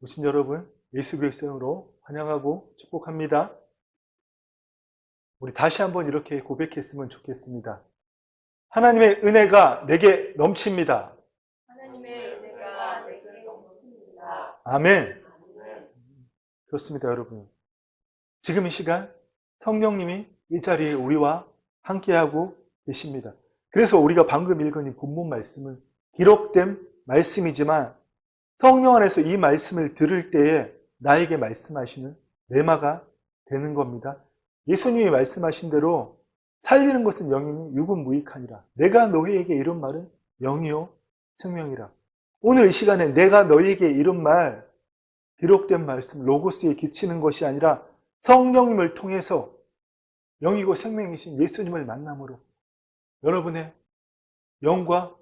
오신 여러분, 예수 그리스도 이름으로 환영하고 축복합니다. 우리 다시 한번 이렇게 고백했으면 좋겠습니다. 하나님의 은혜가 내게 넘칩니다. 하나님의 은혜가 내게 넘칩니다. 아멘. 그렇습니다, 여러분. 지금 이 시간 성령님이 이 자리에 우리와 함께하고 계십니다. 그래서 우리가 방금 읽은 이 본문 말씀은 기록된 말씀이지만 성령 안에서 이 말씀을 들을 때에 나에게 말씀하시는 레마가 되는 겁니다. 예수님이 말씀하신 대로 살리는 것은 영이니 육은 무익하니라. 내가 너희에게 이런 말은 영이요 생명이라. 오늘 이 시간에 내가 너희에게 이런 말, 기록된 말씀, 로고스에 기치는 것이 아니라 성령님을 통해서 영이고 생명이신 예수님을 만남으로 여러분의 영과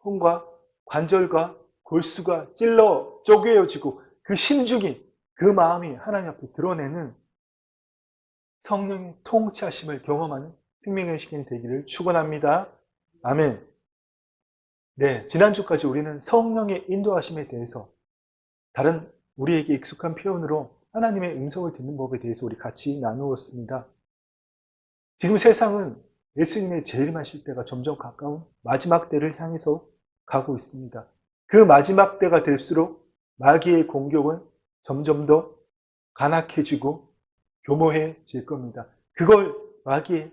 혼과 관절과 골수가 찔러 쪼개어지고 그 심중이, 그 마음이 하나님 앞에 드러내는 성령의 통치하심을 경험하는 생명의 시간이 되기를 축원합니다. 아멘. 네, 지난주까지 우리는 성령의 인도하심에 대해서 다른 우리에게 익숙한 표현으로 하나님의 음성을 듣는 법에 대해서 우리 같이 나누었습니다. 지금 세상은 예수님의 재림하실 때가 점점 가까운 마지막 때를 향해서 가고 있습니다. 그 마지막 때가 될수록 마귀의 공격은 점점 더 간악해지고 교모해질 겁니다. 그걸 마귀의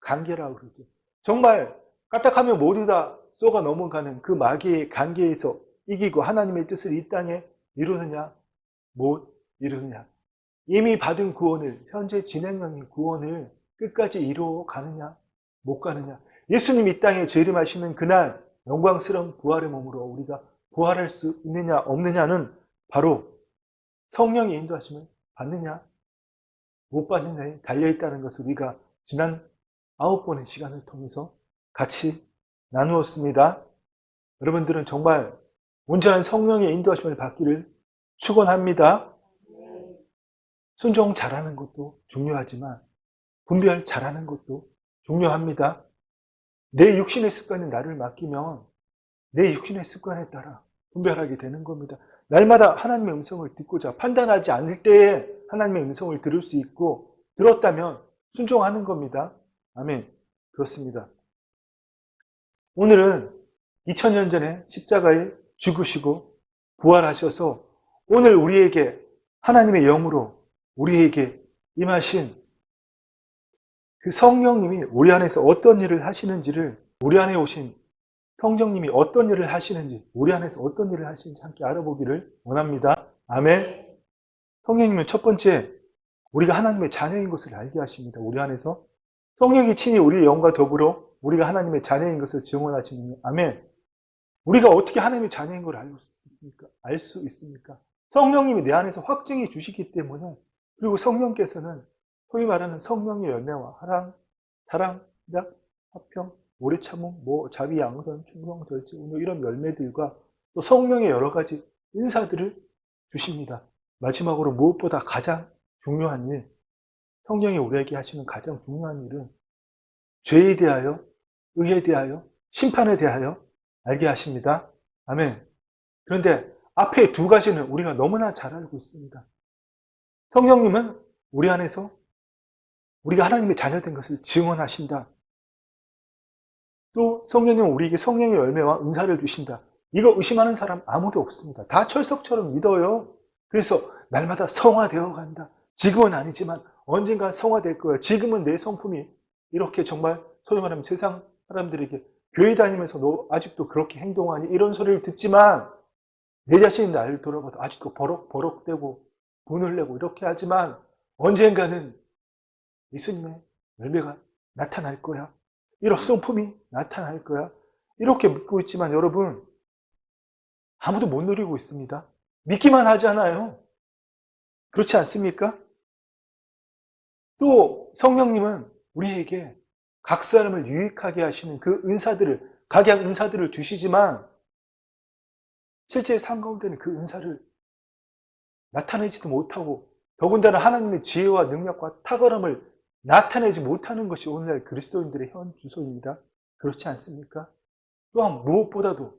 관계라고 그러죠. 정말 까딱하면 모두 다 쏘가 넘어가는 그 마귀의 관계에서 이기고 하나님의 뜻을 이 땅에 이루느냐 못 이루느냐, 이미 받은 구원을, 현재 진행 중인 구원을 끝까지 이루어 가느냐 못 가느냐, 예수님이 이 땅에 재림하시는 그날 영광스러운 부활의 몸으로 우리가 부활할 수 있느냐 없느냐는 바로 성령의 인도하심을 받느냐 못 받느냐에 달려있다는 것을 우리가 지난 9번의 시간을 통해서 같이 나누었습니다. 여러분들은 정말 온전한 성령의 인도하심을 받기를 축원합니다. 순종 잘하는 것도 중요하지만 분별 잘하는 것도 중요합니다. 내 육신의 습관이 나를 맡기면 내 육신의 습관에 따라 분별하게 되는 겁니다. 날마다 하나님의 음성을 듣고자 판단하지 않을 때에 하나님의 음성을 들을 수 있고 들었다면 순종하는 겁니다. 아멘. 그렇습니다. 오늘은 2000년 전에 십자가에 죽으시고 부활하셔서 오늘 우리에게 하나님의 영으로 우리에게 임하신 그 성령님이 우리 안에서 어떤 일을 하시는지를, 우리 안에 오신 성령님이 어떤 일을 하시는지, 우리 안에서 어떤 일을 하시는지 함께 알아보기를 원합니다. 아멘. 성령님은 첫 번째 우리가 하나님의 자녀인 것을 알게 하십니다. 우리 안에서 성령이 친히 우리의 영과 더불어 우리가 하나님의 자녀인 것을 증언하시는. 아멘. 우리가 어떻게 하나님의 자녀인 걸 알 수 있습니까? 성령님이 내 안에서 확증해 주시기 때문에, 그리고 성령께서는 소위 말하는 성령의 열매와 사랑, 희락, 화평, 오래 참음, 자비, 양선, 충성, 절제, 온유 이런 열매들과 또 성령의 여러 가지 은사들을 주십니다. 마지막으로 무엇보다 가장 중요한 일, 성령이 우리에게 하시는 가장 중요한 일은 죄에 대하여, 의에 대하여, 심판에 대하여 알게 하십니다. 아멘. 그런데 앞에 두 가지는 우리가 너무나 잘 알고 있습니다. 성령님은 우리 안에서 우리가 하나님의 자녀된 것을 증언하신다. 또 성령님은 우리에게 성령의 열매와 은사를 주신다. 이거 의심하는 사람 아무도 없습니다. 다 철석처럼 믿어요. 그래서 날마다 성화되어 간다. 지금은 아니지만 언젠가 성화될 거야. 지금은 내 성품이 이렇게 정말 소위 말하면 세상 사람들에게 교회 다니면서 너 아직도 그렇게 행동하니? 이런 소리를 듣지만 내 자신이 나를 돌아봐도 아직도 버럭버럭대고 분을 내고 이렇게 하지만 언젠가는 예수님의 열매가 나타날 거야. 이런 성품이 나타날 거야. 이렇게 믿고 있지만 여러분, 아무도 못 누리고 있습니다. 믿기만 하잖아요. 그렇지 않습니까? 또 성령님은 우리에게 각 사람을 유익하게 하시는 그 은사들을, 각양 은사들을 주시지만 실제 삶 가운데는 그 은사를 나타내지도 못하고 더군다나 하나님의 지혜와 능력과 탁월함을 나타내지 못하는 것이 오늘날 그리스도인들의 현 주소입니다. 그렇지 않습니까? 또한 무엇보다도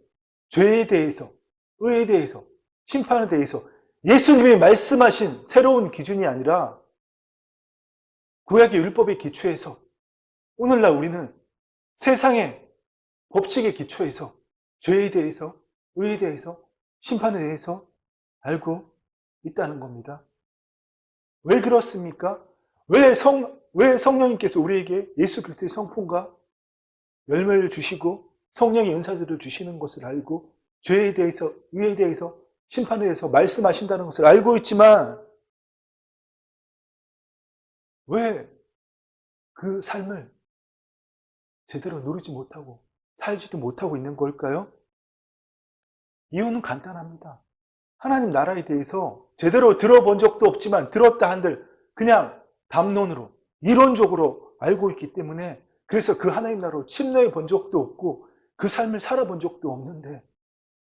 죄에 대해서, 의에 대해서, 심판에 대해서 예수님이 말씀하신 새로운 기준이 아니라 구약의 율법의 기초에서 오늘날 우리는 세상의 법칙의 기초에서 죄에 대해서, 의에 대해서, 심판에 대해서 알고 있다는 겁니다. 왜 그렇습니까? 왜 성령님께서 우리에게 예수 그리스도의 성품과 열매를 주시고 성령의 은사들을 주시는 것을 알고 죄에 대해서, 의에 대해서, 심판에 대해서 말씀하신다는 것을 알고 있지만 왜 그 삶을 제대로 누리지 못하고 살지도 못하고 있는 걸까요? 이유는 간단합니다. 하나님 나라에 대해서 제대로 들어본 적도 없지만 들었다 한들 그냥 담론으로 이론적으로 알고 있기 때문에 그래서 그 하나님 나라로 침노해 본 적도 없고 그 삶을 살아본 적도 없는데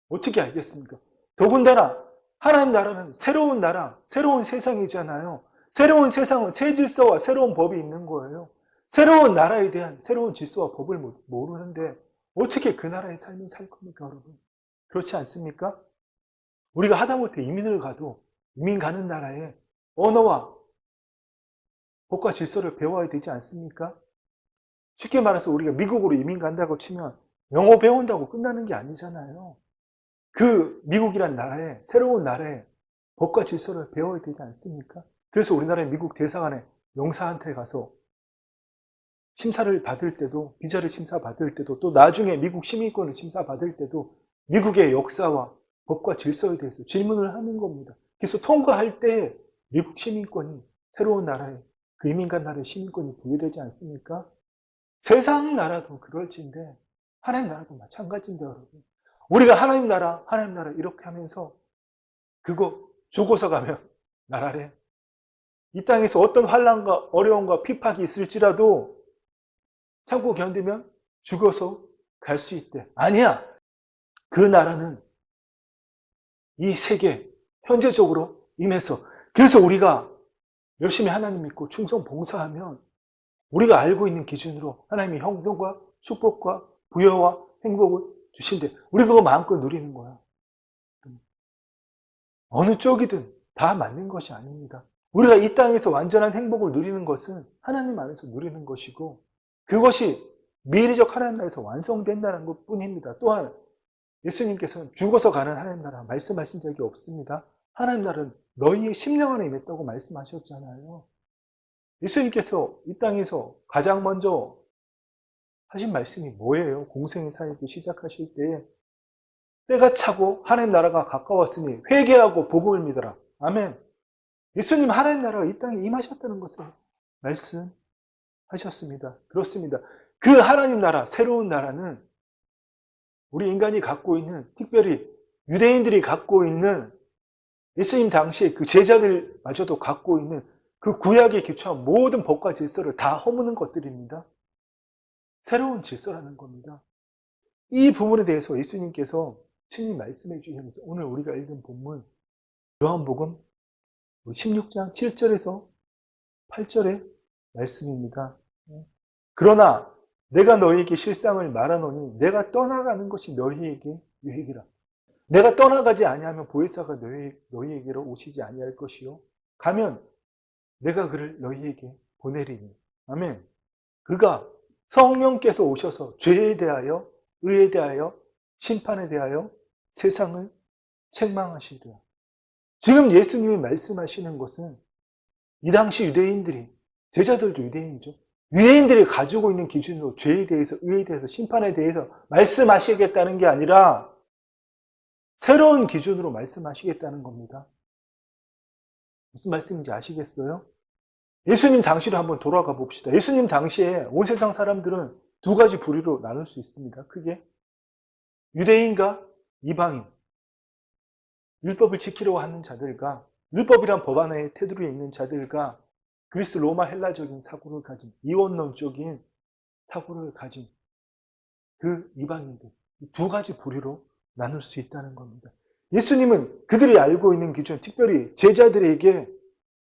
어떻게 알겠습니까? 더군다나 하나님 나라는 새로운 나라, 새로운 세상이잖아요. 새로운 세상은 새 질서와 새로운 법이 있는 거예요. 새로운 나라에 대한 새로운 질서와 법을 모르는데 어떻게 그 나라의 삶을 살 겁니까, 여러분? 그렇지 않습니까? 우리가 하다못해 이민을 가도 이민 가는 나라의 언어와 법과 질서를 배워야 되지 않습니까? 쉽게 말해서 우리가 미국으로 이민 간다고 치면 영어 배운다고 끝나는 게 아니잖아요. 그 미국이란 나라의 새로운 나라의 법과 질서를 배워야 되지 않습니까? 그래서 우리나라의 미국 대사관의 영사한테 가서 심사를 받을 때도, 비자를 심사받을 때도, 또 나중에 미국 시민권을 심사받을 때도 미국의 역사와 법과 질서에 대해서 질문을 하는 겁니다. 그래서 통과할 때 미국 시민권이 새로운 나라에, 그 이민간 나라의 시민권이 부여되지 않습니까? 세상 나라도 그럴진데 하나님 나라도 마찬가지인데 여러분. 우리가 하나님 나라 이렇게 하면서 그거 죽어서 가면 나라래. 이 땅에서 어떤 환난과 어려움과 핍박이 있을지라도 참고 견디면 죽어서 갈 수 있대. 아니야. 그 나라는 이 세계 현재적으로 임해서 그래서 우리가 열심히 하나님 믿고 충성 봉사하면 우리가 알고 있는 기준으로 하나님이 형통과 축복과 부여와 행복을 주신대. 우리 그거 마음껏 누리는 거야. 어느 쪽이든 다 맞는 것이 아닙니다. 우리가 이 땅에서 완전한 행복을 누리는 것은 하나님 안에서 누리는 것이고 그것이 미래적 하나님 나라에서 완성된다는 것 뿐입니다. 또한 예수님께서는 죽어서 가는 하나님 나라 말씀하신 적이 없습니다. 하나님 나라는 너희의 심령 안에 임했다고 말씀하셨잖아요. 예수님께서 이 땅에서 가장 먼저 하신 말씀이 뭐예요? 공생의 사역을 시작하실 때에 때가 차고 하나님 나라가 가까웠으니 회개하고 복음을 믿어라. 아멘. 예수님 하나님 나라가 이 땅에 임하셨다는 것을 말씀하셨습니다. 그렇습니다. 그 하나님 나라, 새로운 나라는 우리 인간이 갖고 있는, 특별히 유대인들이 갖고 있는 예수님 당시에 그 제자들마저도 갖고 있는 그 구약에 기초한 모든 법과 질서를 다 허무는 것들입니다. 새로운 질서라는 겁니다. 이 부분에 대해서 예수님께서 친히 말씀해 주시면서 오늘 우리가 읽은 본문 요한복음 16장 7절에서 8절의 말씀입니다. 그러나 내가 너희에게 실상을 말하노니 내가 떠나가는 것이 너희에게 유익이라. 내가 떠나가지 아니하면 보혜사가 너희에게로 오시지 아니할 것이요 가면 내가 그를 너희에게 보내리니. 아멘. 그가 성령께서 오셔서 죄에 대하여 의에 대하여 심판에 대하여 세상을 책망하시리라. 지금 예수님이 말씀하시는 것은 이 당시 유대인들이, 제자들도 유대인이죠. 유대인들이 가지고 있는 기준으로 죄에 대해서 의에 대해서 심판에 대해서 말씀하시겠다는 게 아니라 새로운 기준으로 말씀하시겠다는 겁니다. 무슨 말씀인지 아시겠어요? 예수님 당시로 한번 돌아가 봅시다. 예수님 당시에 온 세상 사람들은 두 가지 부류로 나눌 수 있습니다. 크게 유대인과 이방인, 율법을 지키려고 하는 자들과 율법이란 법안의 테두리에 있는 자들과 그리스 로마 헬라적인 사고를 가진 이원론적인 사고를 가진 그 이방인들, 두 가지 부류로 나눌 수 있다는 겁니다. 예수님은 그들이 알고 있는 기준, 특별히 제자들에게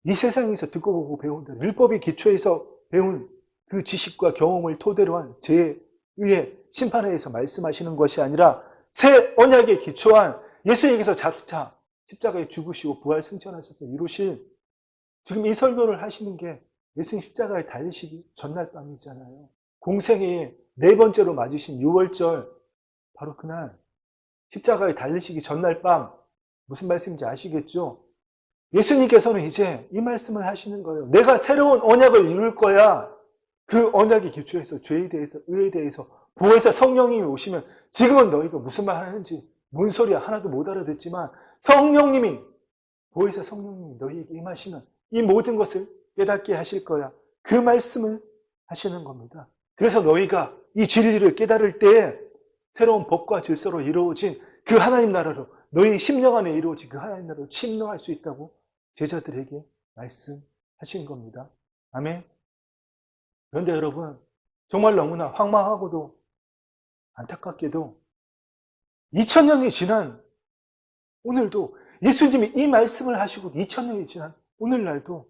이 세상에서 듣고 보고 배운다. 율법의 기초에서 배운 그 지식과 경험을 토대로 한 죄의 심판에 대해서 말씀하시는 것이 아니라 새 언약에 기초한 예수님께서 자차 십자가에 죽으시고 부활 승천하셔서 이루실 지금 이 설교를 하시는 게 예수님 십자가에 달리시기 전날 밤이잖아요. 공생애에 네 번째로 맞으신 6월절 바로 그날 십자가에 달리시기 전날 밤 무슨 말씀인지 아시겠죠? 예수님께서는 이제 이 말씀을 하시는 거예요. 내가 새로운 언약을 이룰 거야. 그 언약의 기초에서 죄에 대해서 의에 대해서 보혜사 성령님이 오시면 지금은 너희가 무슨 말 하는지 뭔 소리야 하나도 못 알아듣지만 성령님이 보혜사 성령님이 너희에게 임하시면 이 모든 것을 깨닫게 하실 거야. 그 말씀을 하시는 겁니다. 그래서 너희가 이 진리를 깨달을 때에 새로운 법과 질서로 이루어진 그 하나님 나라로 너희 심령 안에 이루어진 그 하나님 나라로 침노할 수 있다고 제자들에게 말씀하신 겁니다. 아멘. 그런데 여러분 정말 너무나 황망하고도 안타깝게도 2000년이 지난 오늘도 예수님이 이 말씀을 하시고 2000년이 지난 오늘날도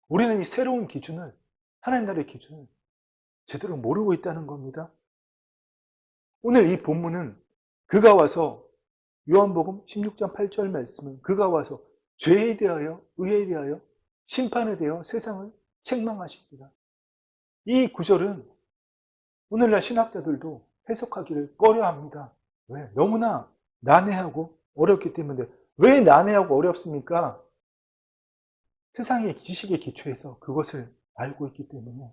우리는 이 새로운 기준을 하나님 나라의 기준을 제대로 모르고 있다는 겁니다. 오늘 이 본문은 그가 와서 요한복음 16장 8절 말씀은 그가 와서 죄에 대하여 의에 대하여 심판에 대하여 세상을 책망하십니다. 이 구절은 오늘날 신학자들도 해석하기를 꺼려합니다. 왜? 너무나 난해하고 어렵기 때문에. 왜 난해하고 어렵습니까? 세상의 지식의 기초에서 그것을 알고 있기 때문에.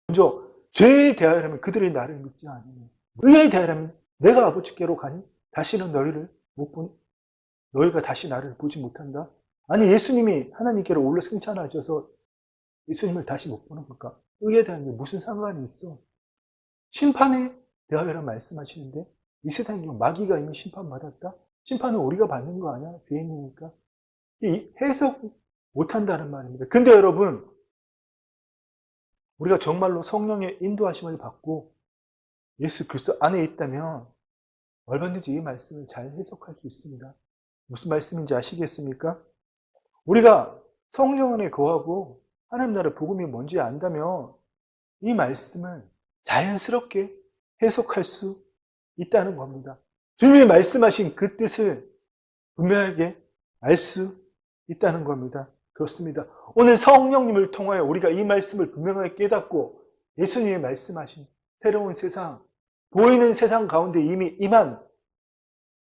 먼저 죄에 대하여라면 그들이 나를 믿지 않으며 의에 대하여라면 내가 아버지께로 가니 다시는 너희를 못 보니 너희가 다시 나를 보지 못한다. 아니 예수님이 하나님께로 올라 승천하셔서 예수님을 다시 못 보는 걸까? 의에 대한 게 무슨 상관이 있어? 심판에 대하여라 말씀하시는데 이 세상에 마귀가 이미 심판받았다? 심판은 우리가 받는 거 아니야? 죄인이니까. 해석 못한다는 말입니다. 근데 여러분 우리가 정말로 성령의 인도하심을 받고 예수 그리스도 안에 있다면 얼마든지 이 말씀을 잘 해석할 수 있습니다. 무슨 말씀인지 아시겠습니까? 우리가 성령 안에 거하고 하나님 나라 복음이 뭔지 안다면 이 말씀을 자연스럽게 해석할 수 있다는 겁니다. 주님이 말씀하신 그 뜻을 분명하게 알 수 있다는 겁니다. 그렇습니다. 오늘 성령님을 통하여 우리가 이 말씀을 분명하게 깨닫고 예수님이 말씀하신 새로운 세상, 보이는 세상 가운데 이미 임한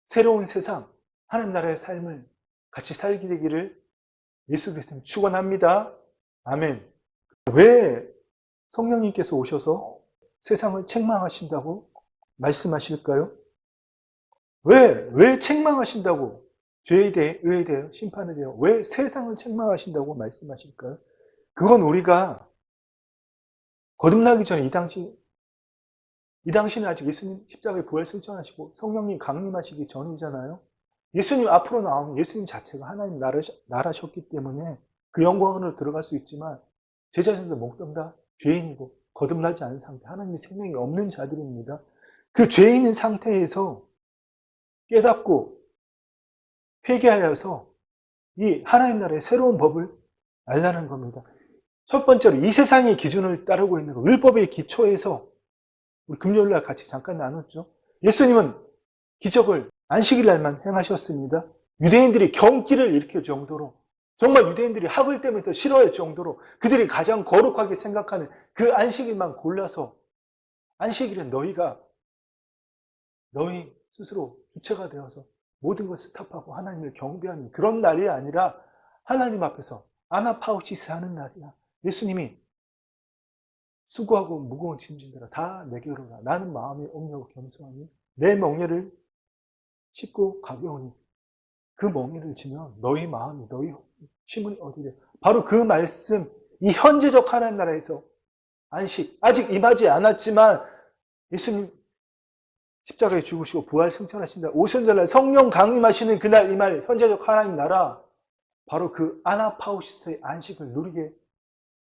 새로운 세상, 하나님 나라의 삶을 같이 살게 되기를 예수 그리스도님 축원합니다. 아멘. 왜 성령님께서 오셔서 세상을 책망하신다고 말씀하실까요? 왜 책망하신다고? 죄에 대해, 의에 대해, 심판에 대해 왜 세상을 책망하신다고 말씀하실까요? 그건 우리가 거듭나기 전에 이 당시는 아직 예수님 십자가에 부활 승천하시고 성령님 강림하시기 전이잖아요. 예수님 앞으로 나오면 예수님 자체가 하나님 나라셨기 때문에 그 영광으로 들어갈 수 있지만 제 자신도 모두 다 죄인이고 거듭나지 않은 상태, 하나님의 생명이 없는 자들입니다. 그 죄인인 상태에서 깨닫고 회개하여서 이 하나님 나라의 새로운 법을 알라는 겁니다. 첫 번째로 이 세상의 기준을 따르고 있는 거, 율법의 기초에서 우리 금요일날 같이 잠깐 나눴죠. 예수님은 기적을 안식일 날만 행하셨습니다. 유대인들이 경기를 일으킬 정도로 정말 유대인들이 학을 때문에 싫어할 정도로 그들이 가장 거룩하게 생각하는 그 안식일만 골라서 안식일은 너희 스스로 주체가 되어서 모든 걸 스탑하고 하나님을 경배하는 그런 날이 아니라 하나님 앞에서 아나파우시스 하는 날이야. 예수님이 수고하고 무거운 짐진들아 다 내게로 오라. 나는 마음이 옥냐고 겸손하니 내 멍에를 씻고 가벼우니 그 멍에를 지면 너희 마음이 너희 힘은 어디래. 바로 그 말씀, 이 현재적 하나님 나라에서 안식 아직 임하지 않았지만 예수님 십자가에 죽으시고 부활 승천하신다. 오순절날 성령 강림하시는 그날 임할 현재적 하나님 나라, 바로 그 아나파우시스의 안식을 누리게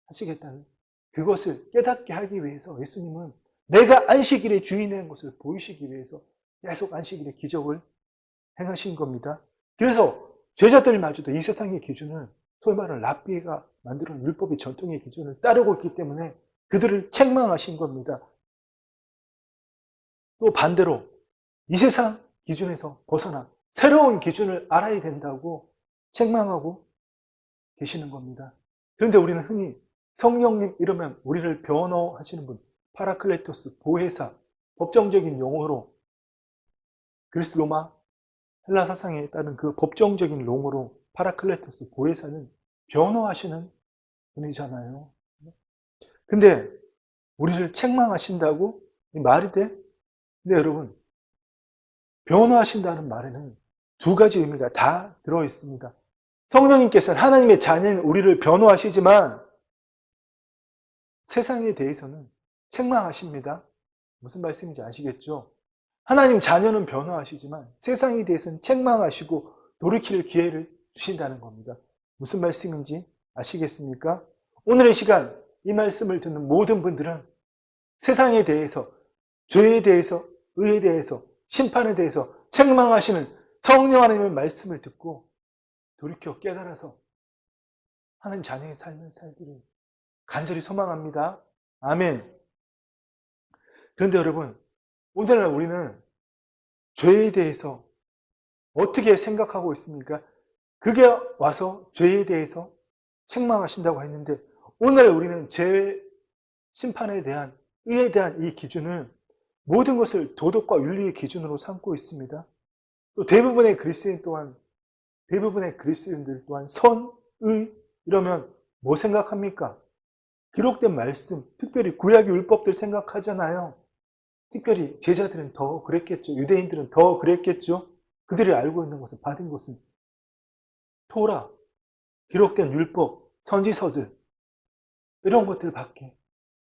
하시겠다는 그것을 깨닫게 하기 위해서 예수님은 내가 안식일의 주인인 것을 보이시기 위해서 계속 안식일의 기적을 행하신 겁니다. 그래서 제자들마저도 이 세상의 기준을 소위 말하는 랍비가 만들어 율법의 전통의 기준을 따르고 있기 때문에 그들을 책망하신 겁니다. 또 반대로 이 세상 기준에서 벗어나 새로운 기준을 알아야 된다고 책망하고 계시는 겁니다. 그런데 우리는 흔히 성령님 이러면 우리를 변호하시는 분, 파라클레토스, 보혜사, 법정적인 용어로 그리스 로마 헬라 사상에 따른 그 법정적인 용어로 파라클레토스, 보혜사는 변호하시는 분이잖아요. 근데 우리를 책망하신다고 이 말이 돼? 근데 여러분, 변호하신다는 말에는 두 가지 의미가 다 들어 있습니다. 성령님께서는 하나님의 자녀인 우리를 변호하시지만 세상에 대해서는 책망하십니다. 무슨 말씀인지 아시겠죠? 하나님 자녀는 변호하시지만 세상에 대해서는 책망하시고 돌이킬 기회를 주신다는 겁니다. 무슨 말씀인지 아시겠습니까? 오늘의 시간 이 말씀을 듣는 모든 분들은 세상에 대해서, 죄에 대해서, 의에 대해서, 심판에 대해서 책망하시는 성령 하나님의 말씀을 듣고 돌이켜 깨달아서 하나님 자녀의 삶을 살기를 간절히 소망합니다. 아멘. 그런데 여러분, 오늘날 우리는 죄에 대해서 어떻게 생각하고 있습니까? 그게 와서 죄에 대해서 책망하신다고 했는데 오늘 우리는 죄 심판에 대한, 의에 대한 이 기준을 모든 것을 도덕과 윤리의 기준으로 삼고 있습니다. 또 대부분의 그리스도인들 또한 선, 의 이러면 뭐 생각합니까? 기록된 말씀, 특별히 구약의 율법들 생각하잖아요. 특별히 제자들은 더 그랬겠죠. 유대인들은 더 그랬겠죠. 그들이 알고 있는 것은, 받은 것은 토라, 기록된 율법, 선지서들 이런 것들밖에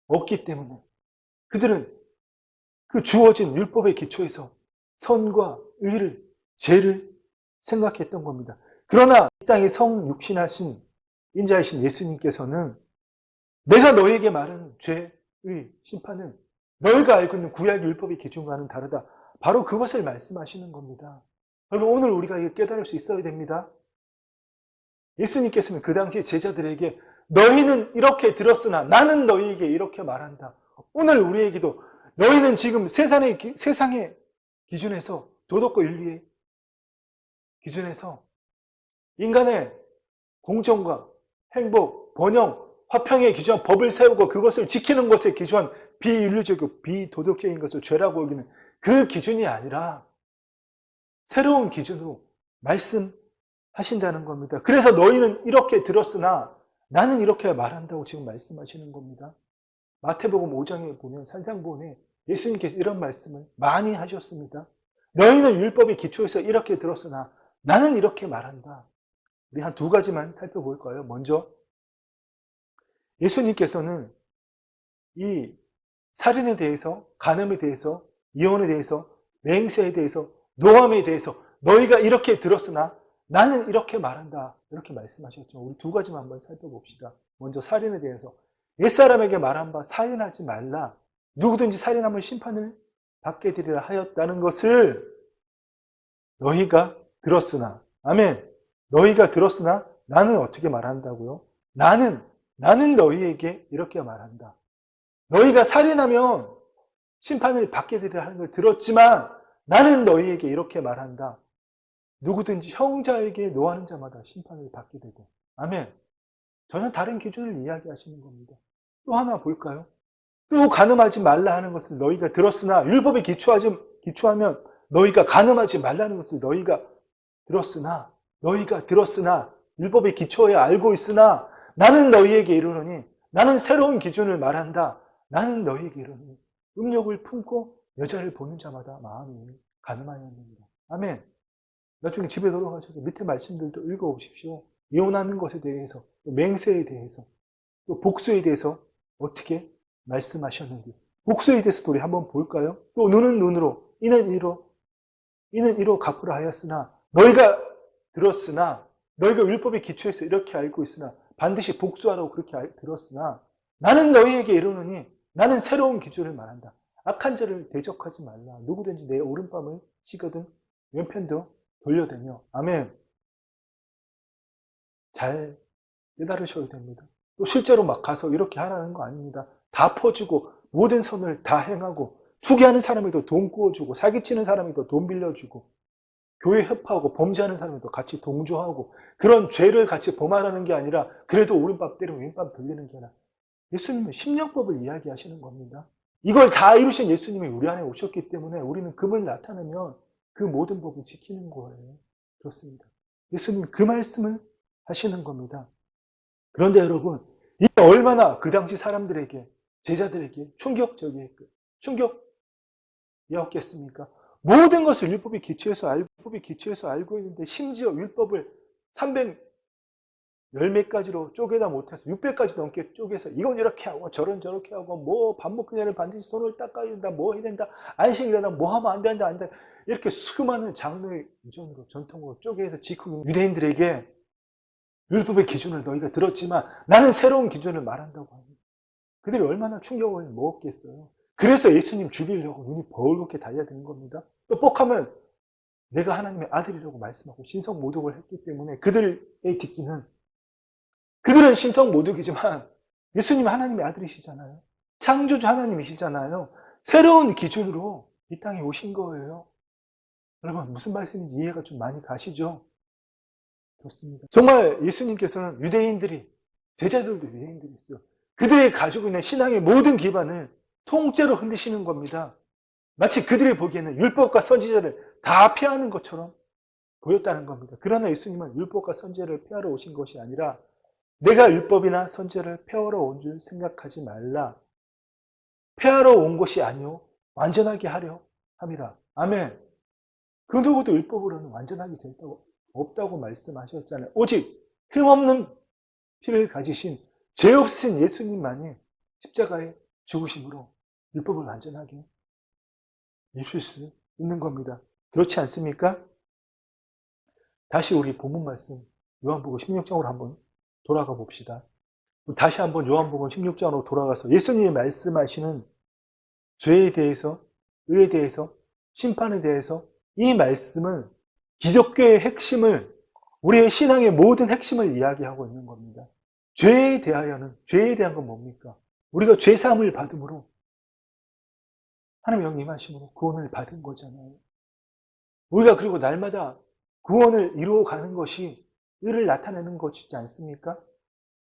없기 때문에 그들은 그 주어진 율법의 기초에서 선과 의를, 죄를 생각했던 겁니다. 그러나 이 땅에 성육신하신 인자이신 예수님께서는 내가 너에게 말하는 죄, 의, 심판은 너희가 알고 있는 구약 율법의 기준과는 다르다. 바로 그것을 말씀하시는 겁니다. 여러분, 오늘 우리가 이거 깨달을 수 있어야 됩니다. 예수님께서는 그 당시 제자들에게 너희는 이렇게 들었으나 나는 너희에게 이렇게 말한다. 오늘 우리에게도 너희는 지금 세상의 기준에서, 도덕과 윤리의 기준에서 인간의 공정과 행복, 번영, 화평의 기준, 법을 세우고 그것을 지키는 것에 기준한 비윤리적이고 비도덕적인 것을 죄라고 여기는 그 기준이 아니라 새로운 기준으로 말씀하신다는 겁니다. 그래서 너희는 이렇게 들었으나 나는 이렇게 말한다고 지금 말씀하시는 겁니다. 마태복음 5장에 보면 산상보훈에 예수님께서 이런 말씀을 많이 하셨습니다. 너희는 율법의 기초에서 이렇게 들었으나 나는 이렇게 말한다. 우리 한 두 가지만 살펴볼까요? 먼저 예수님께서는 이 살인에 대해서, 간음에 대해서, 이혼에 대해서, 맹세에 대해서, 노함에 대해서 너희가 이렇게 들었으나 나는 이렇게 말한다. 이렇게 말씀하셨죠. 우리 두 가지만 한번 살펴봅시다. 먼저 살인에 대해서. 옛사람에게 말한 바 살인하지 말라. 누구든지 살인하면 심판을 받게 되리라 하였다는 것을 너희가 들었으나, 아멘. 너희가 들었으나 나는 어떻게 말한다고요? 나는 너희에게 이렇게 말한다. 너희가 살인하면 심판을 받게 되리라 하는 걸 들었지만 나는 너희에게 이렇게 말한다. 누구든지 형제에게 노하는 자마다 심판을 받게 되고. 아멘. 전혀 다른 기준을 이야기하시는 겁니다. 또 하나 볼까요? 또 간음하지 말라 하는 것을 너희가 들었으나, 율법에 기초하면 너희가 간음하지 말라는 것을 너희가 들었으나, 율법에 기초해 알고 있으나 나는 너희에게 이르노니, 나는 새로운 기준을 말한다. 나는 너희에게 이르노니 음욕을 품고 여자를 보는 자마다 마음이 간음하였느니라. 아멘. 나중에 집에 돌아가셔서 밑에 말씀들도 읽어보십시오. 이혼하는 것에 대해서, 또 맹세에 대해서, 또 복수에 대해서 어떻게 말씀하셨는지. 복수에 대해서도 우리 한번 볼까요? 또 눈은 눈으로, 이는 이로 갚으라 하였으나, 너희가 들었으나, 너희가 율법의 기초에서 이렇게 알고 있으나 반드시 복수하라고 그렇게 들었으나 나는 너희에게 이르노니 나는 새로운 기준을 말한다. 악한 자를 대적하지 말라. 누구든지 내 오른밤을 치거든 왼편도 돌려대며. 아멘. 잘 깨달으셔야 됩니다. 또 실제로 막 가서 이렇게 하라는 거 아닙니다. 다 퍼주고 모든 선을 다 행하고 투기하는 사람에도 돈 구워주고 사기치는 사람에도 돈 빌려주고 교회 협파하고 범죄하는 사람들도 같이 동조하고 그런 죄를 같이 범하라는 게 아니라 그래도 오른밤 때리면 왼밤 돌리는 게 아니라 예수님은 심령법을 이야기하시는 겁니다. 이걸 다 이루신 예수님이 우리 안에 오셨기 때문에 우리는 금을 나타내면 그 모든 법을 지키는 거예요. 그렇습니다. 예수님 그 말씀을 하시는 겁니다. 그런데 여러분, 이게 얼마나 그 당시 사람들에게, 제자들에게 충격이었겠습니까? 모든 것을 율법에 기초해서 알고 있는데 심지어 율법을 310몇 가지로 쪼개다 못해서 600가지 넘게 쪼개서 이건 이렇게 하고 저런 저렇게 하고 뭐 밥 먹기 전에 반드시 손을 닦아야 된다, 뭐 해야 된다, 안식일이다, 뭐 하면 안 된다, 안 된다. 이렇게 수많은 장르의 유전으로 전통으로 쪼개서 지키는 유대인들에게 율법의 기준을 너희가 들었지만 나는 새로운 기준을 말한다고 합니다. 그들이 얼마나 충격을 먹었겠어요. 그래서 예수님 죽이려고 눈이 벌겋게 달려드는 겁니다. 또 뻑하면 내가 하나님의 아들이라고 말씀하고 신성 모독을 했기 때문에 그들의 듣기는 그들은 신성 모독이지만 예수님은 하나님의 아들이시잖아요. 창조주 하나님이시잖아요. 새로운 기준으로 이 땅에 오신 거예요. 여러분 무슨 말씀인지 이해가 좀 많이 가시죠? 그렇습니다. 정말 예수님께서는 제자들도 유대인들이 있어요. 그들이 가지고 있는 신앙의 모든 기반을 통째로 흔드시는 겁니다. 마치 그들이 보기에는 율법과 선지자를 다 폐하는 것처럼 보였다는 겁니다. 그러나 예수님은 율법과 선지자를 폐하러 오신 것이 아니라 내가 율법이나 선지자를 폐하러 온 줄 생각하지 말라. 폐하러 온 것이 아니요 완전하게 하려 함이라. 아멘. 그 누구도 율법으로는 완전하게 될 수 없다고 말씀하셨잖아요. 오직 흠없는 피를 가지신 죄 없으신 예수님만이 십자가에 죽으심으로 율법을 완전하게 이룰 수 있는 겁니다. 그렇지 않습니까? 다시 우리 본문 말씀 요한복음 16장으로 한번 돌아가 봅시다. 다시 한번 요한복음 16장으로 돌아가서 예수님이 말씀하시는 죄에 대해서, 의에 대해서, 심판에 대해서 이 말씀은 기독교의 핵심을, 우리의 신앙의 모든 핵심을 이야기하고 있는 겁니다. 죄에 대한 건 뭡니까? 우리가 죄사함을 받음으로 하나님의 영이 임하심으로 구원을 받은 거잖아요. 우리가 그리고 날마다 구원을 이루어가는 것이 의를 나타내는 것이지 않습니까?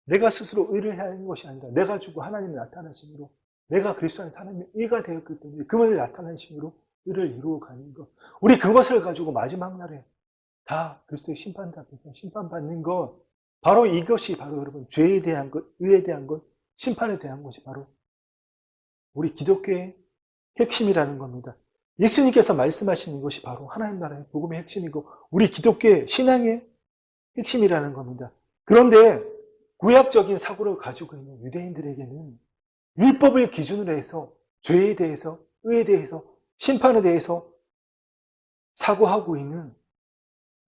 내가 스스로 의를 해야 하는 것이 아니라 내가 주고 하나님을 나타내심으로 내가 그리스도 안에서 하나님의 의가 되었기 때문에 그분을 나타내심으로 의를 이루어가는 것. 우리 그것을 가지고 마지막 날에 다 그리스도의 심판대 앞에서 심판받는 것. 바로 이것이 바로 여러분 죄에 대한 것, 의에 대한 것, 심판에 대한 것이 바로 우리 기독교의 핵심이라는 겁니다. 예수님께서 말씀하시는 것이 바로 하나님 나라의 복음의 핵심이고 우리 기독교의 신앙의 핵심이라는 겁니다. 그런데 구약적인 사고를 가지고 있는 유대인들에게는 율법을 기준으로 해서 죄에 대해서, 의에 대해서, 심판에 대해서 사고하고 있는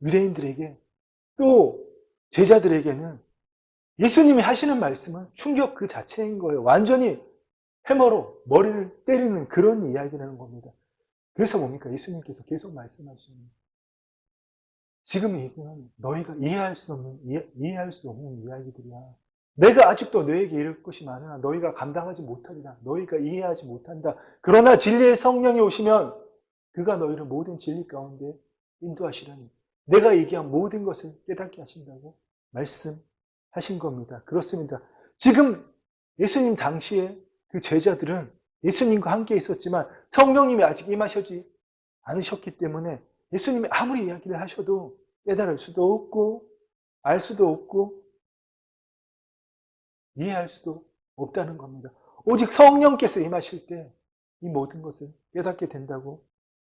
유대인들에게 또 제자들에게는 예수님이 하시는 말씀은 충격 그 자체인 거예요. 완전히 해머로 머리를 때리는 그런 이야기라는 겁니다. 그래서 뭡니까? 예수님께서 계속 말씀하시는 지금 이 얘기는 너희가 이해할 수 없는 이야기들이야. 내가 아직도 너에게 이룰 것이 많으나 너희가 감당하지 못하리라. 너희가 이해하지 못한다. 그러나 진리의 성령이 오시면 그가 너희를 모든 진리 가운데 인도하시라니. 내가 얘기한 모든 것을 깨닫게 하신다고 말씀하신 겁니다. 그렇습니다. 지금 예수님 당시에 그 제자들은 예수님과 함께 있었지만 성령님이 아직 임하시지 않으셨기 때문에 예수님이 아무리 이야기를 하셔도 깨달을 수도 없고 알 수도 없고 이해할 수도 없다는 겁니다. 오직 성령께서 임하실 때 이 모든 것을 깨닫게 된다고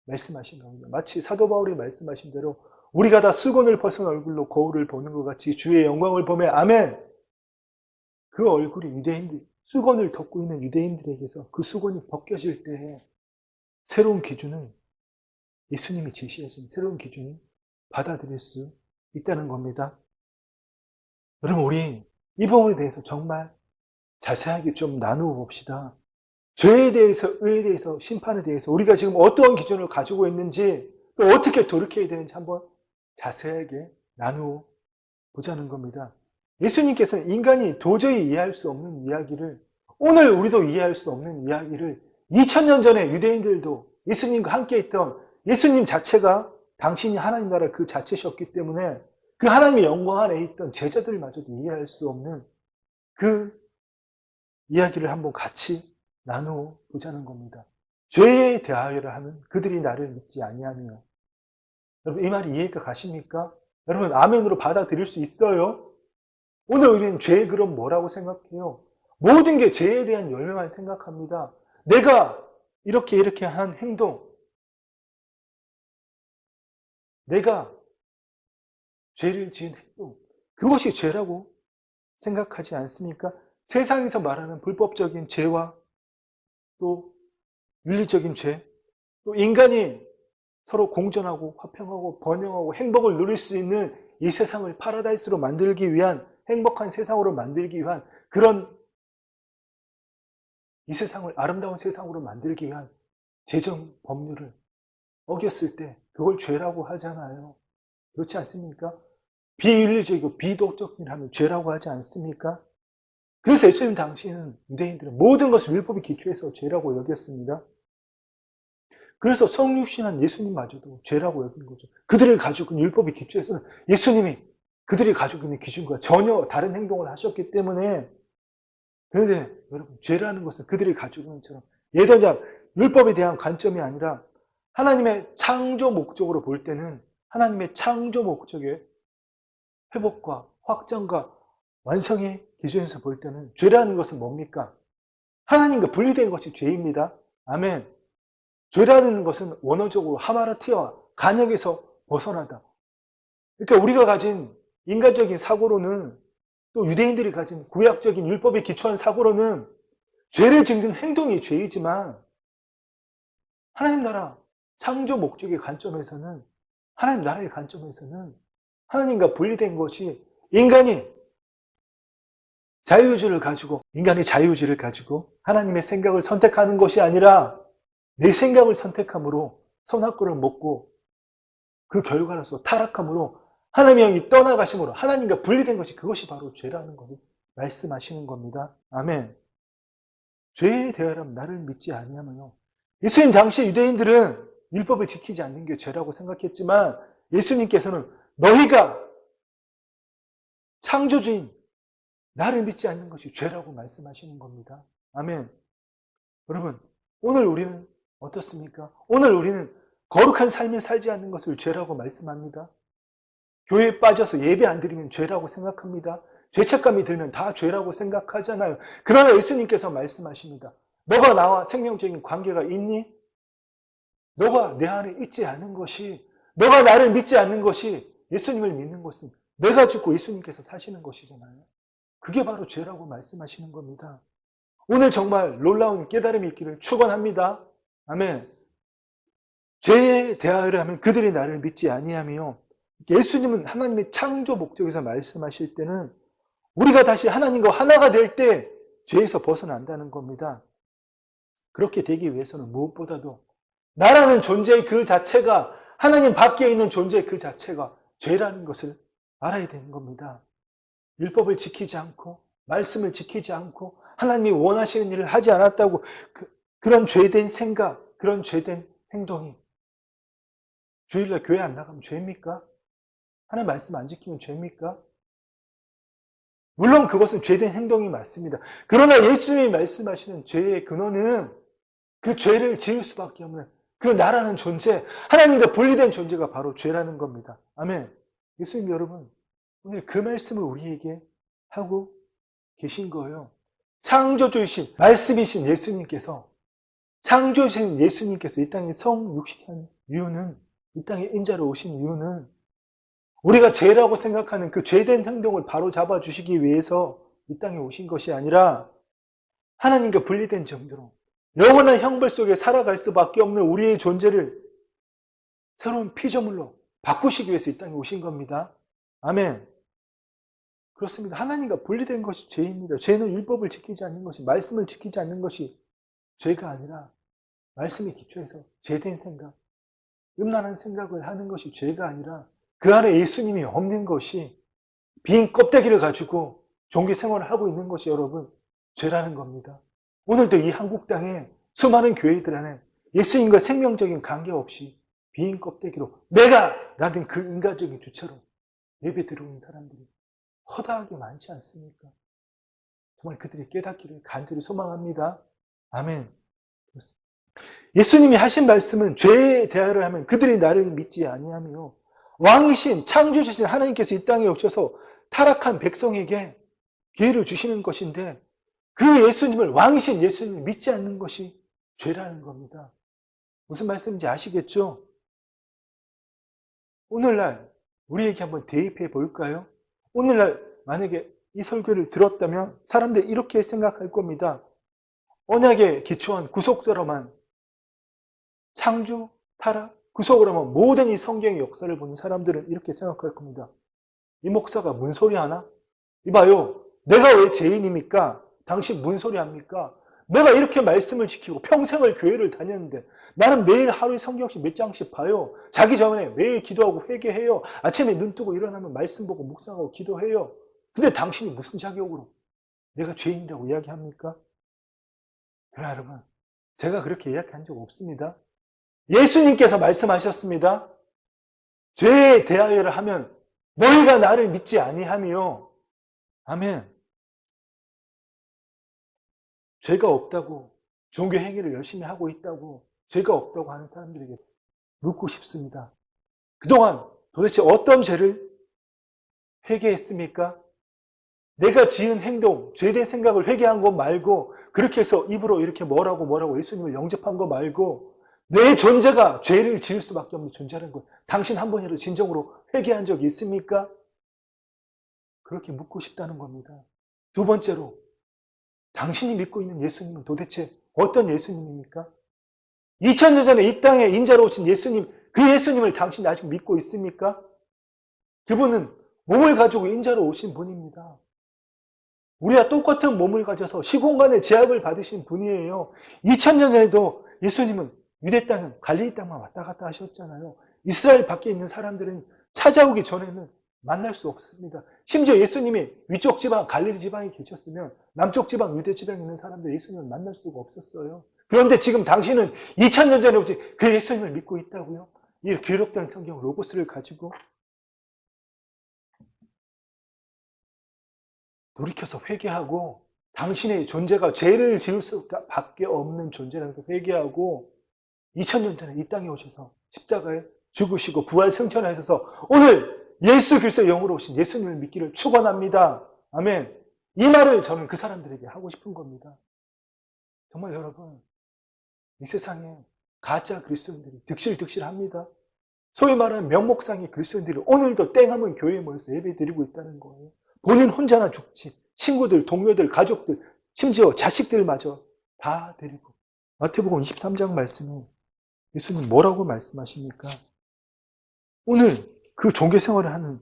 말씀하신 겁니다. 마치 사도 바울이 말씀하신 대로 우리가 다 수건을 벗은 얼굴로 거울을 보는 것 같이 주의 영광을 보며 아멘. 그 얼굴이 수건을 덮고 있는 유대인들에게서 그 수건이 벗겨질 때 새로운 기준을 예수님이 제시하신 새로운 기준을 받아들일 수 있다는 겁니다. 여러분 우리 이 부분에 대해서 정말 자세하게 좀 나누어 봅시다. 죄에 대해서, 의에 대해서, 심판에 대해서 우리가 지금 어떠한 기준을 가지고 있는지 또 어떻게 돌이켜야 되는지 한번 자세하게 나누어 보자는 겁니다. 예수님께서는 인간이 도저히 이해할 수 없는 이야기를 오늘 우리도 이해할 수 없는 이야기를 2000년 전에 유대인들도 예수님과 함께 있던 예수님 자체가 당신이 하나님 나라 그 자체셨기 때문에 그 하나님의 영광 안에 있던 제자들마저도 이해할 수 없는 그 이야기를 한번 같이 나누어 보자는 겁니다. 죄에 대하여를 하면 그들이 나를 믿지 아니하며. 여러분 이 말이 이해가 가십니까? 여러분 아멘으로 받아들일 수 있어요? 오늘 우리는 죄의 그럼 뭐라고 생각해요? 모든 게 죄에 대한 열매만 생각합니다. 내가 이렇게 한 행동, 내가 죄를 지은 행동, 그것이 죄라고 생각하지 않습니까? 세상에서 말하는 불법적인 죄와 또 윤리적인 죄, 또 인간이 서로 공존하고 화평하고 번영하고 행복을 누릴 수 있는 이 세상을 파라다이스로 만들기 위한, 행복한 세상으로 만들기 위한 그런 이 세상을 아름다운 세상으로 만들기 위한 제정 법률을 어겼을 때 그걸 죄라고 하잖아요. 그렇지 않습니까? 비윤리적이고 비도덕적인 일 하면 죄라고 하지 않습니까? 그래서 예수님 당시에는 유대인들은 모든 것을 율법의 기초에서 죄라고 여겼습니다. 그래서 성육신한 예수님마저도 죄라고 여긴 거죠. 그들을 가지고 있는 율법의 기초에서는 예수님이 그들이 가지고 있는 기준과 전혀 다른 행동을 하셨기 때문에, 그런데 여러분 죄라는 것은 그들이 가지고 있는 것처럼 예전에 율법에 대한 관점이 아니라 하나님의 창조 목적으로 볼 때는 하나님의 창조 목적의 회복과 확장과 완성의 기준에서 볼 때는 죄라는 것은 뭡니까? 하나님과 분리된 것이 죄입니다. 아멘. 죄라는 것은 원어적으로 하마르티와 간역에서 벗어나다. 그러니까 우리가 가진 인간적인 사고로는, 또 유대인들이 가진 구약적인 율법에 기초한 사고로는 죄를 짓는 행동이 죄이지만, 하나님 나라 창조 목적의 관점에서는, 하나님 나라의 관점에서는 하나님과 분리된 것이 인간이 자유의지를 가지고, 인간의 자유의지를 가지고 하나님의 생각을 선택하는 것이 아니라 내 생각을 선택함으로 선악과를 먹고 그 결과로서 타락함으로 하나님의 영이 떠나가심으로 하나님과 분리된 것이, 그것이 바로 죄라는 것을 말씀하시는 겁니다. 아멘. 죄에 대하여라면 나를 믿지 아니하며요. 예수님 당시 유대인들은 율법을 지키지 않는 게 죄라고 생각했지만 예수님께서는 너희가 창조주인 나를 믿지 않는 것이 죄라고 말씀하시는 겁니다. 아멘. 여러분, 오늘 우리는 어떻습니까? 오늘 우리는 거룩한 삶을 살지 않는 것을 죄라고 말씀합니다. 교회에 빠져서 예배 안 드리면 죄라고 생각합니다. 죄책감이 들면 다 죄라고 생각하잖아요. 그러나 예수님께서 말씀하십니다. 너가 나와 생명적인 관계가 있니? 너가 내 안에 있지 않은 것이, 너가 나를 믿지 않는 것이, 예수님을 믿는 것은 내가 죽고 예수님께서 사시는 것이잖아요. 그게 바로 죄라고 말씀하시는 겁니다. 오늘 정말 놀라운 깨달음이 있기를 축원합니다. 아멘. 죄에 대하여를 하면 그들이 나를 믿지 아니하며, 예수님은 하나님의 창조 목적에서 말씀하실 때는 우리가 다시 하나님과 하나가 될 때 죄에서 벗어난다는 겁니다. 그렇게 되기 위해서는 무엇보다도 나라는 존재 그 자체가, 하나님 밖에 있는 존재 그 자체가 죄라는 것을 알아야 되는 겁니다. 율법을 지키지 않고 말씀을 지키지 않고 하나님이 원하시는 일을 하지 않았다고 그런 죄된 생각, 그런 죄된 행동이 주일날 교회 안 나가면 죄입니까? 하나님 말씀 안 지키면 죄입니까? 물론 그것은 죄된 행동이 맞습니다. 그러나 예수님이 말씀하시는 죄의 근원은 그 죄를 지을 수밖에 없는 그 나라는 존재, 하나님과 분리된 존재가 바로 죄라는 겁니다. 아멘. 예수님 여러분, 오늘 그 말씀을 우리에게 하고 계신 거예요. 창조주이신 말씀이신 예수님께서, 창조주신 예수님께서 이 땅에 성육신한 이유는, 이 땅에 인자로 오신 이유는 우리가 죄라고 생각하는 그 죄된 행동을 바로 잡아주시기 위해서 이 땅에 오신 것이 아니라 하나님과 분리된 정도로 영원한 형벌 속에 살아갈 수밖에 없는 우리의 존재를 새로운 피조물로 바꾸시기 위해서 이 땅에 오신 겁니다. 아멘. 그렇습니다. 하나님과 분리된 것이 죄입니다. 죄는 율법을 지키지 않는 것이, 말씀을 지키지 않는 것이 죄가 아니라 말씀의 기초에서 죄된 생각, 음란한 생각을 하는 것이 죄가 아니라 그 안에 예수님이 없는 것이, 빈 껍데기를 가지고 종교 생활을 하고 있는 것이 여러분 죄라는 겁니다. 오늘도 이 한국 땅에 수많은 교회들 안에 예수님과 생명적인 관계 없이 비인 껍데기로 내가 라는 그 인간적인 주체로 예배 들어오는 사람들이 허다하게 많지 않습니까? 정말 그들이 깨닫기를 간절히 소망합니다. 아멘. 그렇습니다. 예수님이 하신 말씀은 죄에 대하여 하면 그들이 나를 믿지 아니하며 왕이신 창조주신 하나님께서 이 땅에 오셔서 타락한 백성에게 기회를 주시는 것인데 그 예수님을 왕이신 예수님을 믿지 않는 것이 죄라는 겁니다. 무슨 말씀인지 아시겠죠? 오늘날 우리에게 한번 대입해 볼까요? 오늘날 만약에 이 설교를 들었다면 사람들이 이렇게 생각할 겁니다. 언약에 기초한 구속자로만 창조, 타락, 구속으로만 모든 이 성경의 역사를 보는 사람들은 이렇게 생각할 겁니다. 이 목사가 뭔 소리 하나? 이봐요. 내가 왜 죄인입니까? 당신 뭔 소리 합니까? 내가 이렇게 말씀을 지키고 평생을 교회를 다녔는데 나는 매일 하루에 성경씩 몇 장씩 봐요. 자기 전에 매일 기도하고 회개해요. 아침에 눈 뜨고 일어나면 말씀 보고 묵상하고 기도해요. 근데 당신이 무슨 자격으로 내가 죄인이라고 이야기합니까? 그러나 여러분, 제가 그렇게 이야기한 적 없습니다. 예수님께서 말씀하셨습니다. 죄에 대하여를 하면 너희가 나를 믿지 아니하며 아멘. 죄가 없다고 종교 행위를 열심히 하고 있다고 죄가 없다고 하는 사람들에게 묻고 싶습니다. 그동안 도대체 어떤 죄를 회개했습니까? 내가 지은 행동, 죄된 생각을 회개한 것 말고 그렇게 해서 입으로 이렇게 뭐라고 예수님을 영접한 거 말고 내 존재가 죄를 지을 수밖에 없는 존재라는 것 당신 한 번이라도 진정으로 회개한 적이 있습니까? 그렇게 묻고 싶다는 겁니다. 두 번째로 당신이 믿고 있는 예수님은 도대체 어떤 예수님입니까? 2000년 전에 이 땅에 인자로 오신 예수님, 그 예수님을 당신이 아직 믿고 있습니까? 그분은 몸을 가지고 인자로 오신 분입니다. 우리와 똑같은 몸을 가져서 시공간의 제약을 받으신 분이에요. 2000년 전에도 예수님은 유대 땅, 갈릴리 땅만 왔다 갔다 하셨잖아요. 이스라엘 밖에 있는 사람들은 찾아오기 전에는 만날 수 없습니다. 심지어 예수님이 위쪽 지방, 갈릴리 지방에 계셨으면 남쪽 지방, 유대 지방에 있는 사람들 예수님을 만날 수가 없었어요. 그런데 지금 당신은 2000년 전에 오직 그 예수님을 믿고 있다고요? 이 기록된 성경 로고스를 가지고 돌이켜서 회개하고 당신의 존재가 죄를 지을 수밖에 없는 존재라는 걸 회개하고 2000년 전에 이 땅에 오셔서 십자가에 죽으시고 부활 승천하셔서 오늘 예수 그리스도의 영으로 오신 예수님을 믿기를 축원합니다. 아멘. 이 말을 저는 그 사람들에게 하고 싶은 겁니다. 정말 여러분, 이 세상에 가짜 그리스도인들이 득실합니다. 소위 말하는 명목상의 그리스도인들이 오늘도 땡하면 교회에 모여서 예배드리고 있다는 거예요. 본인 혼자나 죽지. 친구들, 동료들, 가족들, 심지어 자식들마저 다 데리고. 마태복음 23장 말씀에 예수님 뭐라고 말씀하십니까? 오늘 그 종교 생활을 하는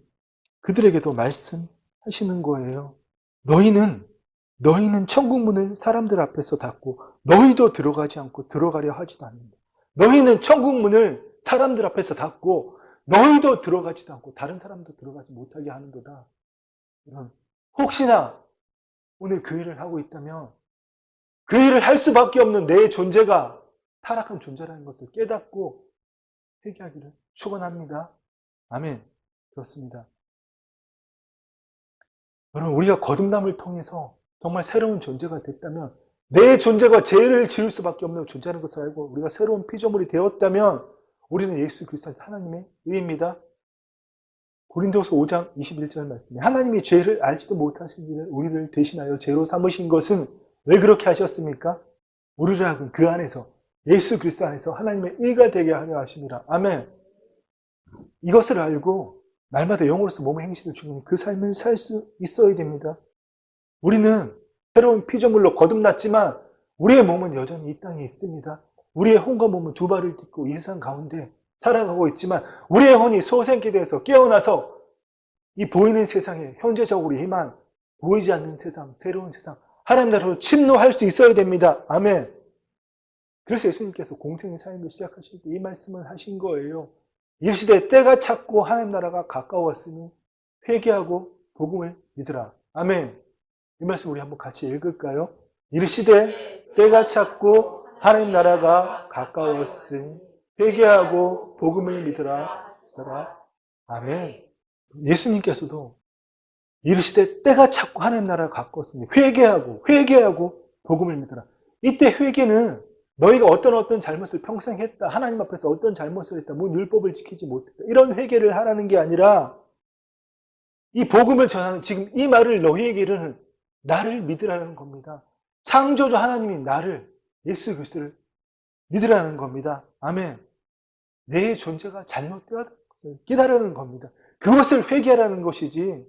그들에게도 말씀하시는 거예요. 너희는 천국 문을 사람들 앞에서 닫고 너희도 들어가지 않고 들어가려 하지도 않는다. 너희는 천국 문을 사람들 앞에서 닫고 너희도 들어가지도 않고 다른 사람도 들어가지 못하게 하는도다. 혹시나 오늘 그 일을 하고 있다면 그 일을 할 수밖에 없는 내 존재가 타락한 존재라는 것을 깨닫고 회개하기를 축원합니다. 아멘. 그렇습니다. 여러분, 우리가 거듭남을 통해서 정말 새로운 존재가 됐다면 내 존재가 죄를 지을 수밖에 없는 존재라는 것을 알고 우리가 새로운 피조물이 되었다면 우리는 예수 그리스도 하나님의 의입니다. 고린도서 5장 21절 말씀에 하나님이 죄를 알지도 못하신 일을 우리를 대신하여 죄로 삼으신 것은 왜 그렇게 하셨습니까? 우리를 하여금 그 안에서 예수 그리스도 안에서 하나님의 의가 되게 하려 하심이라. 아멘. 이것을 알고 날마다 영으로서 몸의 행실을 주는 그 삶을 살 수 있어야 됩니다. 우리는 새로운 피조물로 거듭났지만 우리의 몸은 여전히 이 땅에 있습니다. 우리의 혼과 몸은 두 발을 딛고 이 세상 가운데 살아가고 있지만 우리의 혼이 소생케 되어서 깨어나서 이 보이는 세상에 현재적으로 임한 보이지 않는 세상, 새로운 세상, 하나님 나라로 침노할 수 있어야 됩니다. 아멘. 그래서 예수님께서 공생의 삶을 시작하실 때 이 말씀을 하신 거예요. 이르시되 때가 찼고 하나님 나라가 가까웠으니 회개하고 복음을 믿으라. 아멘. 이 말씀 우리 한번 같이 읽을까요? 이르시되 때가 찼고 하나님 나라가 가까웠으니 회개하고 복음을 믿으라 하시더라. 아멘. 예수님께서도 이르시되 때가 찼고 하나님 나라가 가까웠으니 회개하고 복음을 믿으라. 이때 회개는 너희가 어떤 잘못을 평생 했다. 하나님 앞에서 어떤 잘못을 했다. 뭐 율법을 지키지 못했다. 이런 회개를 하라는 게 아니라 이 복음을 전하는 지금 이 말을 너희에게는 나를 믿으라는 겁니다. 창조주 하나님이 나를 예수 그리스도를 믿으라는 겁니다. 아멘. 내 존재가 잘못되었다는 것을 깨달으라는 겁니다. 그것을 회개하라는 것이지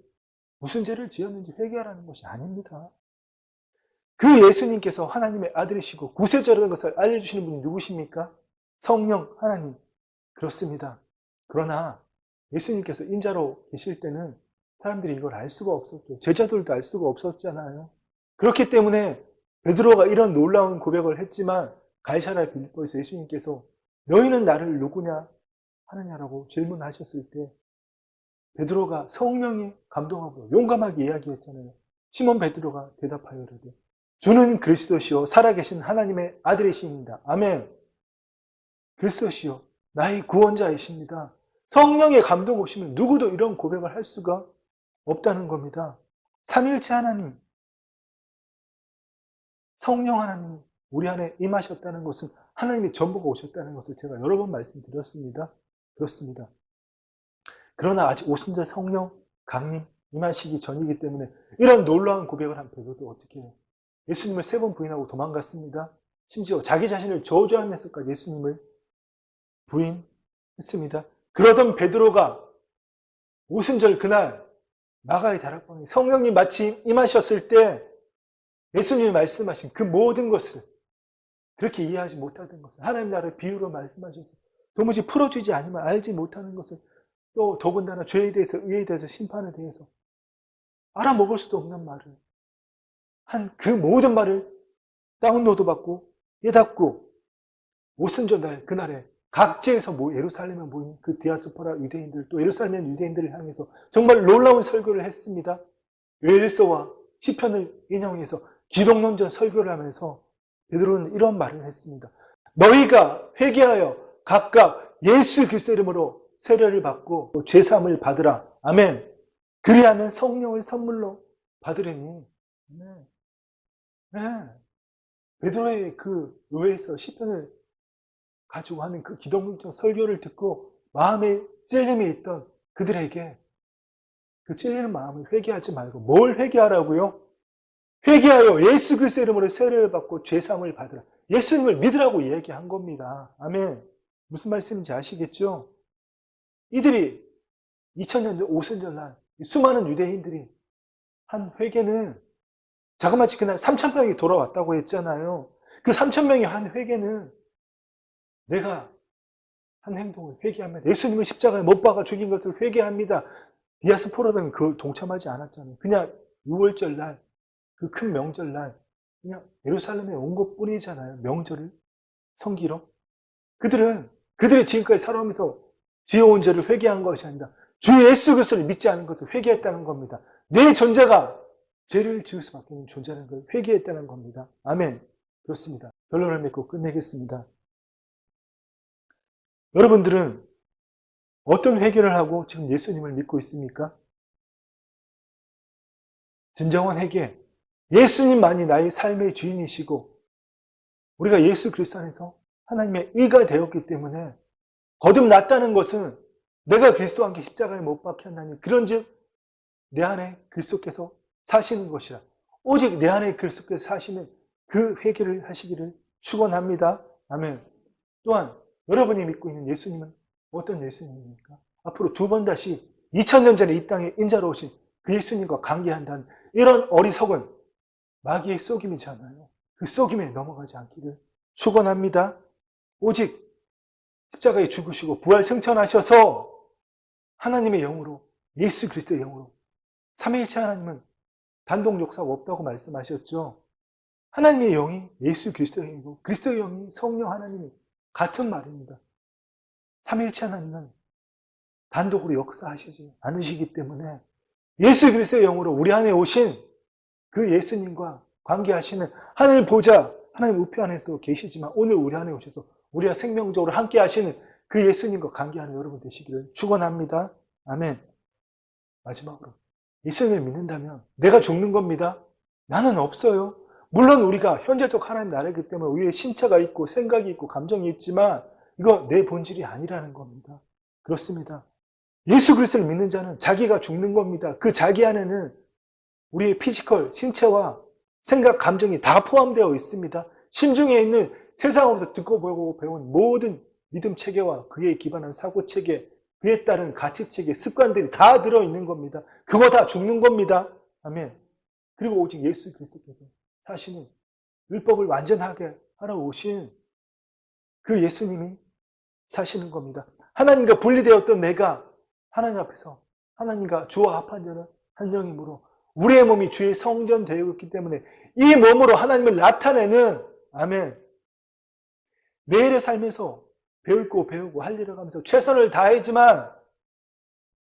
무슨 죄를 지었는지 회개하라는 것이 아닙니다. 그 예수님께서 하나님의 아들이시고 구세주라는 것을 알려주시는 분이 누구십니까? 성령 하나님. 그렇습니다. 그러나 예수님께서 인자로 계실 때는 사람들이 이걸 알 수가 없었죠. 제자들도 알 수가 없었잖아요. 그렇기 때문에 베드로가 이런 놀라운 고백을 했지만 가이사랴 빌립보에서 예수님께서 너희는 나를 누구냐 하느냐라고 질문하셨을 때 베드로가 성령이 감동하고 용감하게 이야기했잖아요. 시몬 베드로가 대답하여 이르되 주는 그리스도시요 살아계신 하나님의 아들이십니다. 아멘. 그리스도시요 나의 구원자이십니다. 성령의 감동 오시면 누구도 이런 고백을 할 수가 없다는 겁니다. 삼위일체 하나님, 성령 하나님 우리 안에 임하셨다는 것은 하나님의 전부가 오셨다는 것을 제가 여러 번 말씀드렸습니다. 그렇습니다. 그러나 아직 오순절 성령 강림 임하시기 전이기 때문에 이런 놀라운 고백을 한 베드로도 어떻게 해요? 예수님을 3번 부인하고 도망갔습니다. 심지어 자기 자신을 저주하면서까지 예수님을 부인했습니다. 그러던 베드로가 오순절 그날 마가의 다락방에 성령님 마치 임하셨을 때 예수님이 말씀하신 그 모든 것을 그렇게 이해하지 못하던 것을 하나님 나라의 비유로 말씀하셔서 도무지 풀어주지 않으면 알지 못하는 것을 또 더군다나 죄에 대해서 의에 대해서 심판에 대해서 알아먹을 수도 없는 말을 한 그 모든 말을 다운로드 받고 깨닫고 오순절 날 그날에 각지에서 예루살렘에 모인 그 디아스포라 유대인들 또 예루살렘 유대인들을 향해서 정말 놀라운 설교를 했습니다. 요엘서와 시편을 인용해서 기독론전 설교를 하면서 베드로는 이런 말을 했습니다. 너희가 회개하여 각각 예수 그리스도 이름으로 세례를 받고 죄사함을 받으라. 아멘. 그리하면 성령을 선물로 받으려니. 네. 베드로의 그 의회에서 시편을 가지고 하는 그 기독론적 설교를 듣고 마음에 찔림이 있던 그들에게 그 찔리는 마음을 회개하지 말고 뭘 회개하라고요? 회개하여 예수 그리스도 이름으로 세례를 받고 죄사함을 받으라. 예수님을 믿으라고 이야기한 겁니다. 아멘. 무슨 말씀인지 아시겠죠? 이들이 2000년 전 오순절날 수많은 유대인들이 한 회개는 자그마치 그날 3,000명이 돌아왔다고 했잖아요. 그 3,000명이 한 회개는 내가 한 행동을 회개하면 예수님을 십자가에 못 박아 죽인 것을 회개합니다. 디아스포라는 그 동참하지 않았잖아요. 그냥 6월절 날, 그 큰 명절 날 그냥 예루살렘에 온 것뿐이잖아요. 명절을 섬기러. 그들이 지금까지 살아오면서 지어온 죄를 회개한 것이 아니라 주 예수 그리스도를 믿지 않은 것을 회개했다는 겁니다. 내 존재가 죄를 지을 수밖에 없는 존재라는 걸 회개했다는 겁니다. 아멘. 그렇습니다. 결론을 맺고 끝내겠습니다. 여러분들은 어떤 회개를 하고 지금 예수님을 믿고 있습니까? 진정한 회개. 예수님만이 나의 삶의 주인이시고 우리가 예수 그리스도 안에서 하나님의 의가 되었기 때문에 거듭났다는 것은 내가 그리스도와 함께 십자가에 못 박혔나니 그런즉 내 안에 그리스도께서 사시는 것이라. 오직 내 안에 그리스도께서 사시는 그 회개를 하시기를 축원합니다. 아멘. 또한 여러분이 믿고 있는 예수님은 어떤 예수님입니까? 앞으로 2번 다시 2000년 전에 이 땅에 인자로 오신 그 예수님과 관계한다는 이런 어리석은 마귀의 속임이잖아요. 그 속임에 넘어가지 않기를 축원합니다. 오직 십자가에 죽으시고 부활 승천하셔서 하나님의 영으로 예수 그리스도의 영으로 삼위일체 하나님은 단독 역사가 없다고 말씀하셨죠. 하나님의 영이 예수 그리스도의 영이고 그리스도의 영이 성령 하나님이 같은 말입니다. 삼위일체 하나님은 단독으로 역사하시지 않으시기 때문에 예수 그리스도의 영으로 우리 안에 오신 그 예수님과 관계하시는 하늘 보좌 하나님 우편 안에서 계시지만 오늘 우리 안에 오셔서 우리와 생명적으로 함께 하시는 그 예수님과 관계하는 여러분 되시기를 축원합니다. 아멘. 마지막으로 예수님을 믿는다면 내가 죽는 겁니다. 나는 없어요. 물론 우리가 현재적 하나님 나라이기 때문에 우리의 신체가 있고 생각이 있고 감정이 있지만 이거 내 본질이 아니라는 겁니다. 그렇습니다. 예수 그리스도를 믿는 자는 자기가 죽는 겁니다. 그 자기 안에는 우리의 피지컬, 신체와 생각, 감정이 다 포함되어 있습니다. 심중에 있는 세상으로서 듣고 보고 배운 모든 믿음 체계와 그에 기반한 사고 체계, 그에 따른 가치 체계, 습관들이 다 들어있는 겁니다. 그거 다 죽는 겁니다. 아멘. 그리고 오직 예수 그리스도께서 사시는 율법을 완전하게 하러 오신 그 예수님이 사시는 겁니다. 하나님과 분리되었던 내가 하나님 앞에서 하나님과 주와 합한 자는 한 영이므로 우리의 몸이 주의 성전 되어 있기 때문에 이 몸으로 하나님을 나타내는 아멘. 매일의 삶에서 배우고 할 일을 하면서 최선을 다하지만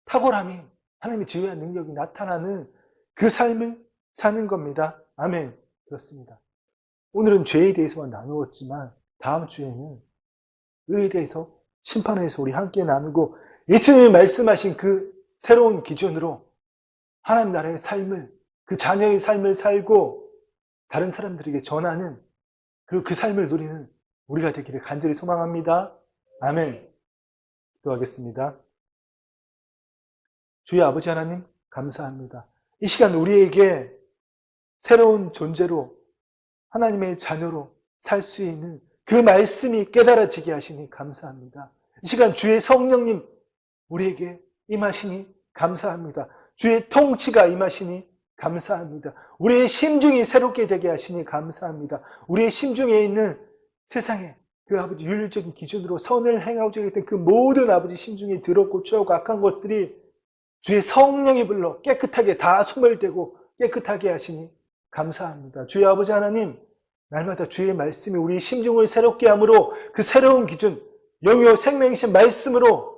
탁월함이 하나님의 지혜와 능력이 나타나는 그 삶을 사는 겁니다. 아멘. 그렇습니다. 오늘은 죄에 대해서만 나누었지만 다음 주에는 의에 대해서 심판에 대해서 우리 함께 나누고 예수님이 말씀하신 그 새로운 기준으로 하나님 나라의 삶을 그 자녀의 삶을 살고 다른 사람들에게 전하는 그리고 그 삶을 누리는 우리가 되기를 간절히 소망합니다. 아멘. 기도하겠습니다. 주의 아버지 하나님 감사합니다. 이 시간 우리에게 새로운 존재로 하나님의 자녀로 살 수 있는 그 말씀이 깨달아지게 하시니 감사합니다. 이 시간 주의 성령님 우리에게 임하시니 감사합니다. 주의 통치가 임하시니 감사합니다. 우리의 심중이 새롭게 되게 하시니 감사합니다. 우리의 심중에 있는 세상에 그 아버지 윤리적인 기준으로 선을 행하고자 했던 그 모든 아버지 심중에 더럽고 추하고 악한 것들이 주의 성령이 불러 깨끗하게 다 소멸되고 깨끗하게 하시니 감사합니다. 주의 아버지 하나님 날마다 주의 말씀이 우리의 심중을 새롭게 함으로 그 새로운 기준 영이요 생명이신 말씀으로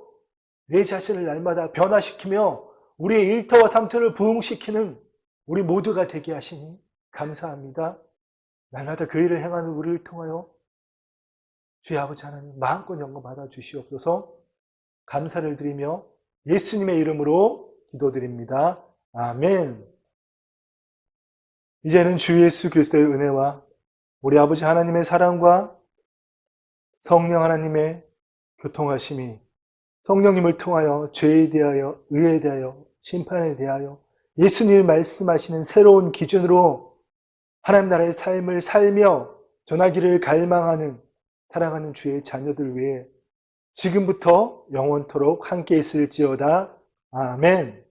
내 자신을 날마다 변화시키며 우리의 일터와 삼터를 부흥시키는 우리 모두가 되게 하시니 감사합니다. 날마다 그 일을 행하는 우리를 통하여 주의 아버지 하나님 마음껏 영광 받아 주시옵소서. 감사를 드리며 예수님의 이름으로 기도드립니다. 아멘. 이제는 주 예수 그리스도의 은혜와 우리 아버지 하나님의 사랑과 성령 하나님의 교통하심이 성령님을 통하여 죄에 대하여 의에 대하여 심판에 대하여 예수님이 말씀하시는 새로운 기준으로 하나님 나라의 삶을 살며 전하기를 갈망하는 사랑하는 주의 자녀들 위해 지금부터 영원토록 함께 있을지어다. 아멘.